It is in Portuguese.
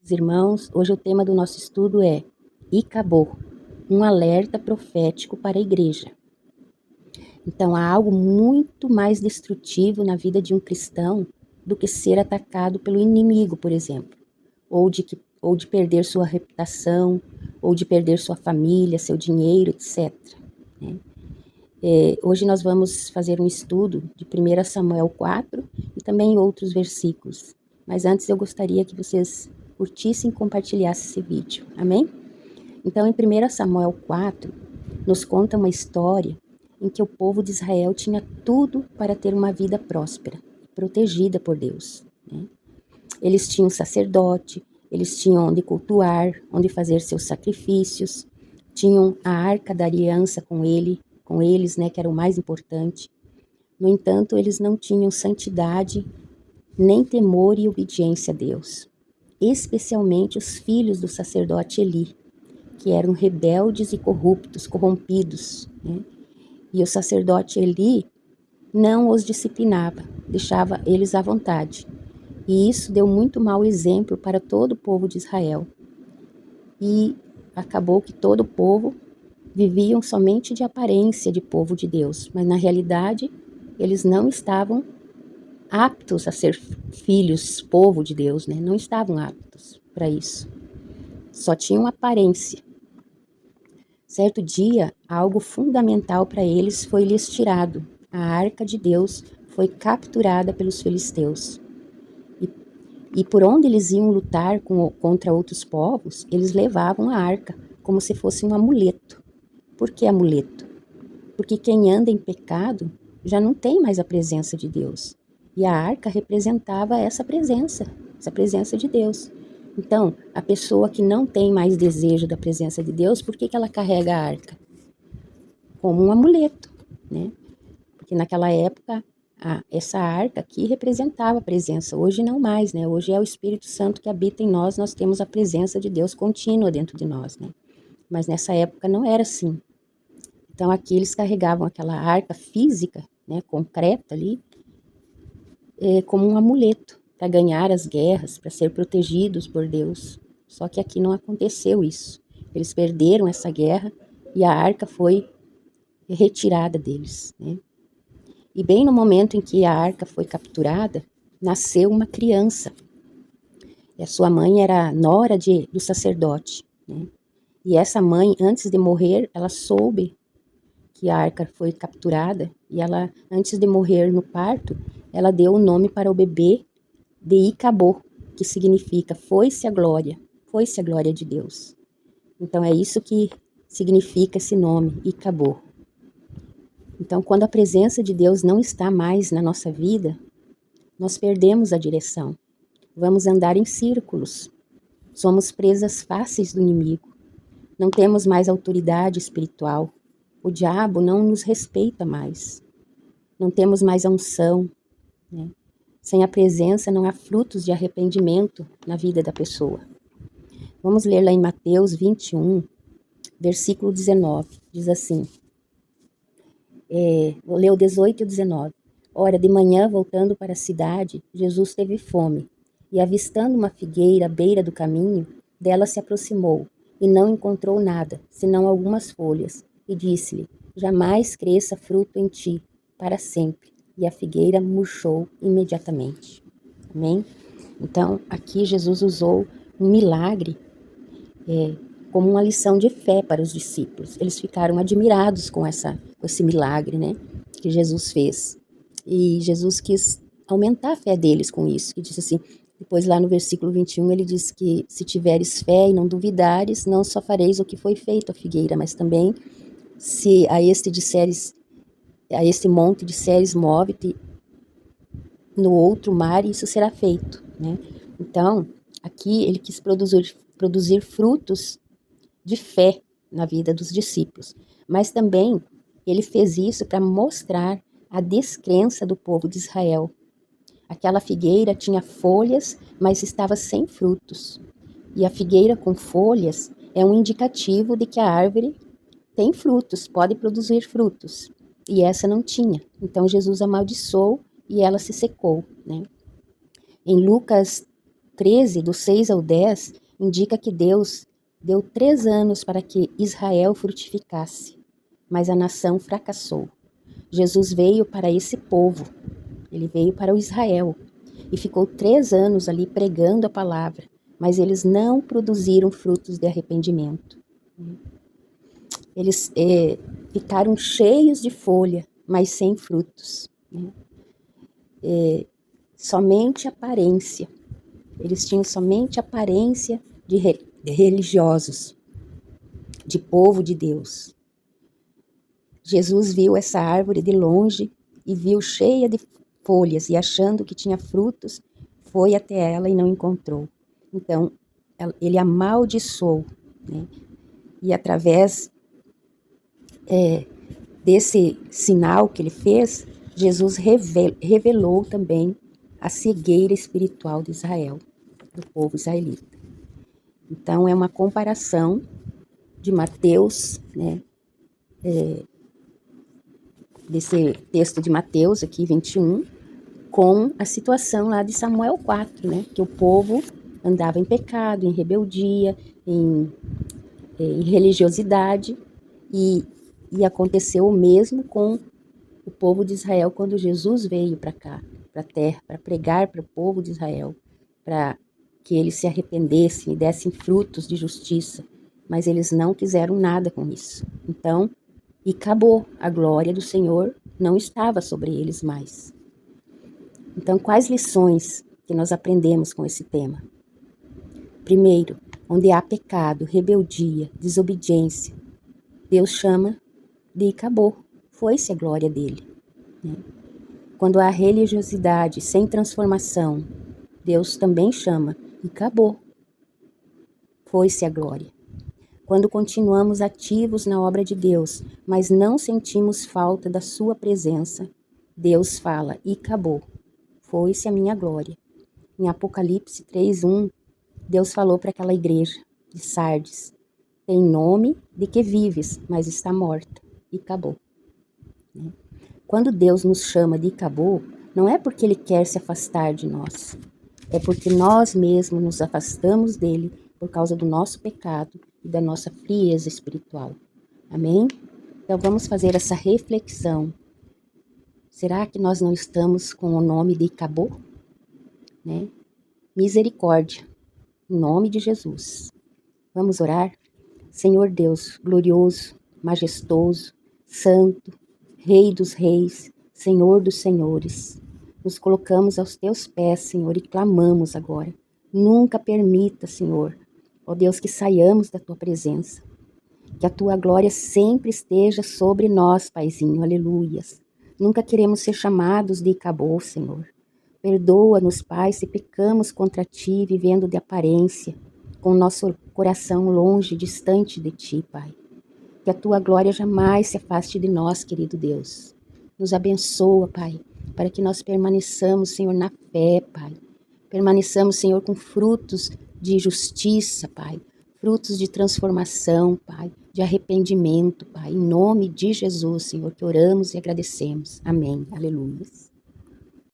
Irmãos, hoje o tema do nosso estudo é Icabô, um alerta profético para a igreja. Então, há algo muito mais destrutivo na vida de um cristão do que ser atacado pelo inimigo, por exemplo, ou de perder sua reputação, ou de perder sua família, seu dinheiro, etc. né? Hoje nós vamos fazer um estudo de 1 Samuel 4 e também outros versículos. Mas antes eu gostaria que vocês curtissem e compartilhassem esse vídeo. Amém? Então, em 1 Samuel 4, nos conta uma história em que o povo de Israel tinha tudo para ter uma vida próspera, protegida por Deus. Eles tinham sacerdote, eles tinham onde cultuar, onde fazer seus sacrifícios, tinham a arca da aliança com eles, que era o mais importante. No entanto, eles não tinham santidade, nem temor e obediência a Deus, especialmente os filhos do sacerdote Eli, que eram rebeldes e corrompidos. E o sacerdote Eli não os disciplinava, deixava eles à vontade. E isso deu muito mau exemplo para todo o povo de Israel. E acabou que todo o povo viviam somente de aparência de povo de Deus, mas na realidade eles não estavam aptos a ser filhos, povo de Deus, Não estavam aptos para isso. Só tinham aparência. Certo dia, algo fundamental para eles foi lhes tirado. A arca de Deus foi capturada pelos filisteus. E por onde eles iam lutar contra outros povos, eles levavam a arca como se fosse um amuleto. Por que amuleto? Porque quem anda em pecado já não tem mais a presença de Deus. E a arca representava essa presença de Deus. Então, a pessoa que não tem mais desejo da presença de Deus, por que ela carrega a arca? Como um amuleto, Porque naquela época, essa arca aqui representava a presença. Hoje não mais, Hoje é o Espírito Santo que habita em nós, nós temos a presença de Deus contínua dentro de nós, Mas nessa época não era assim. Então aqui eles carregavam aquela arca física, concreta ali, como um amuleto para ganhar as guerras, para ser protegidos por Deus. Só que aqui não aconteceu isso. Eles perderam essa guerra e a arca foi retirada deles, E bem no momento em que a arca foi capturada, nasceu uma criança. E a sua mãe era nora do sacerdote, E essa mãe, antes de morrer, ela soube que a arca foi capturada e ela, antes de morrer no parto, ela deu o nome para o bebê de Icabô, que significa foi-se a glória de Deus. Então é isso que significa esse nome, Icabô. Então, quando a presença de Deus não está mais na nossa vida, nós perdemos a direção. Vamos andar em círculos. Somos presas fáceis do inimigo. Não temos mais autoridade espiritual. O diabo não nos respeita mais. Não temos mais a unção, Sem a presença não há frutos de arrependimento na vida da pessoa. Vamos ler lá em Mateus 21, versículo 19. Diz assim, vou ler o 18 e o 19. Ora, de manhã, voltando para a cidade, Jesus teve fome, e avistando uma figueira à beira do caminho, dela se aproximou, e não encontrou nada, senão algumas folhas, e disse-lhe, jamais cresça fruto em ti, para sempre. E a figueira murchou imediatamente. Amém? Então, aqui Jesus usou um milagre como uma lição de fé para os discípulos. Eles ficaram admirados com esse milagre, que Jesus fez. E Jesus quis aumentar a fé deles com isso. E disse assim, depois lá no versículo 21, ele diz que se tiveres fé e não duvidares, não só fareis o que foi feito à figueira, mas também se a este monte disseres, move-te no outro mar, isso será feito, Então, aqui ele quis produzir frutos de fé na vida dos discípulos, mas também ele fez isso para mostrar a descrença do povo de Israel. Aquela figueira tinha folhas, mas estava sem frutos. E a figueira com folhas é um indicativo de que a árvore tem frutos, pode produzir frutos. E essa não tinha. Então Jesus amaldiçoou e ela se secou, Em Lucas 13, do 6 ao 10, indica que Deus deu 3 anos para que Israel frutificasse, mas a nação fracassou. Jesus veio para esse povo, ele veio para o Israel e ficou 3 anos ali pregando a palavra, mas eles não produziram frutos de arrependimento. Eles ficaram cheios de folha, mas sem frutos. Somente aparência. Eles tinham somente aparência de religiosos, de povo de Deus. Jesus viu essa árvore de longe e viu cheia de folhas e achando que tinha frutos, foi até ela e não encontrou. Então, ele amaldiçoou, né? E através desse sinal que ele fez, Jesus revelou também a cegueira espiritual de Israel, do povo israelita. Então, é uma comparação de Mateus, né? Desse texto de Mateus, aqui 21, com a situação lá de Samuel 4, né? Que o povo andava em pecado, em rebeldia, em religiosidade, e aconteceu o mesmo com o povo de Israel quando Jesus veio para cá, para a terra, para pregar para o povo de Israel, para que eles se arrependessem e dessem frutos de justiça, mas eles não quiseram nada com isso. Então, e acabou, a glória do Senhor não estava sobre eles mais. Então, quais lições que nós aprendemos com esse tema? Primeiro, onde há pecado, rebeldia, desobediência, Deus chama de acabou, foi-se a glória dele. Né? Quando há religiosidade sem transformação, Deus também chama e acabou, foi-se a glória. Quando continuamos ativos na obra de Deus, mas não sentimos falta da sua presença, Deus fala e acabou, foi-se a minha glória. Em Apocalipse 3:1, Deus falou para aquela igreja de Sardes: tem nome de que vives, mas está morta. E acabou. Quando Deus nos chama de acabou, não é porque Ele quer se afastar de nós. É porque nós mesmos nos afastamos dEle por causa do nosso pecado e da nossa frieza espiritual. Amém? Então vamos fazer essa reflexão. Será que nós não estamos com o nome de acabou? Né? Misericórdia, em nome de Jesus. Vamos orar? Senhor Deus, glorioso, majestoso, santo, Rei dos reis, Senhor dos senhores, nos colocamos aos teus pés, Senhor, e clamamos agora. Nunca permita, Senhor, ó Deus, que saiamos da tua presença. Que a tua glória sempre esteja sobre nós, Paizinho, aleluias. Nunca queremos ser chamados de acabou, Senhor. Perdoa-nos, Pai, se pecamos contra ti, vivendo de aparência, com o nosso coração longe, distante de ti, Pai. Que a tua glória jamais se afaste de nós, querido Deus. Nos abençoa, Pai, para que nós permaneçamos, Senhor, na fé, Pai. Permaneçamos, Senhor, com frutos de justiça, Pai. Frutos de transformação, Pai. De arrependimento, Pai. Em nome de Jesus, Senhor, que oramos e agradecemos. Amém. Aleluia.